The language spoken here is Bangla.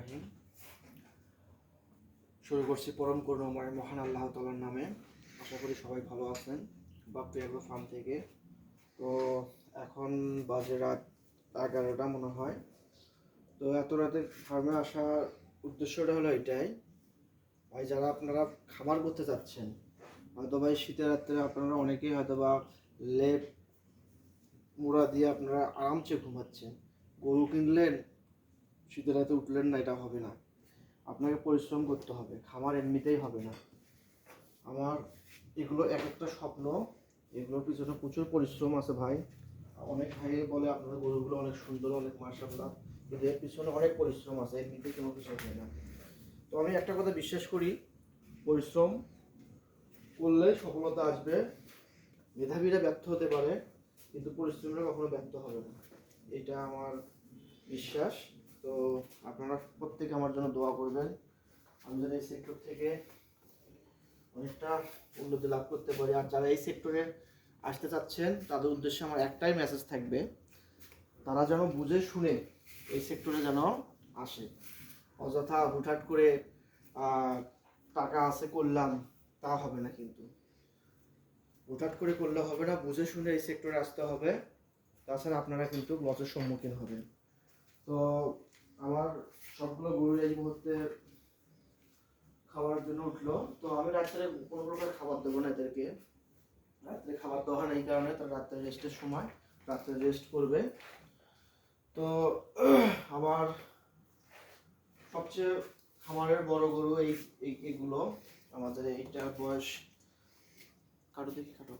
রাহিম। শুরু করছি পরম করুণাময় মহান আল্লাহ তাআলার নামে। আশা করি সবাই ভালো আছেন বাপ্পি এগ্রো ফার্ম থেকে। তো এখন বাজে রাত 11টা মনে হয়। তো এত রাতে ফার্মে আসার উদ্দেশ্যটা হলো এটাই ভাই, যারা আপনারা খামার করতে চাচ্ছেন, হয়তো ভাই শীতের রাত্রে আপনারা অনেকেই হয়তো বা লেপ মুড়া দিয়ে আপনারা আরামসে ঘুমাচ্ছেন। গরু কিনলেন, শীতের রাতে উঠলেন না, এটা হবে না। আপনাকে পরিশ্রম করতে হবে, খামার এমনিতেই হবে না। আমার এগুলো এক একটা স্বপ্ন, এগুলোর পিছনে প্রচুর পরিশ্রম আছে ভাই। অনেক ভাই বলে আপনাদের গরুগুলো অনেক সুন্দর, অনেক মাশাআল্লাহ, কিন্তু এর পিছনে অনেক পরিশ্রম আছে, এমনিতে কোনো কিছু হয় না। তো আমি একটা কথা বিশ্বাস করি, পরিশ্রম করলে সফলতা আসবে। মেধাবীরা ব্যর্থ হতে পারে, কিন্তু পরিশ্রমীরা কখনো ব্যর্থ হবে না, এটা আমার বিশ্বাস। তো আপনারা প্রত্যেকে আমার জন্য দোয়া করবেন, আমি যেন এই সেক্টর থেকে অনেকটা উন্নতি লাভ করতে পারি। আর যারা এই সেক্টরে আসতে চাচ্ছেন তাদের উদ্দেশ্যে আমার একটাই মেসেজ থাকবে, তারা যেন বুঝে শুনে এই সেক্টরে যেন আসে। অযথা হুটহাট করে টাকা আছে করলাম, তা হবে না। কিন্তু হুটহাট করে করলে হবে না, বুঝে শুনে এই সেক্টরে আসতে হবে, তাছাড়া আপনারা কিন্তু লসের সম্মুখীন হবেন। তো আমার সবগুলো গরু এই মুহূর্তে খাওয়ার জন্য উঠলো। তো আমি রাত্রে কোনো প্রকার খাবার দেবো না এদেরকে, রাত্রে খাবার দেওয়া হয় না এই কারণে, তারা রাত্রে রেস্টের সময় রাত্রে রেস্ট করবে। তো আমার সবচেয়ে খামারের বড় গরু এগুলো। আমাদের এইটার বয়স, কাটো দেখি কাটো,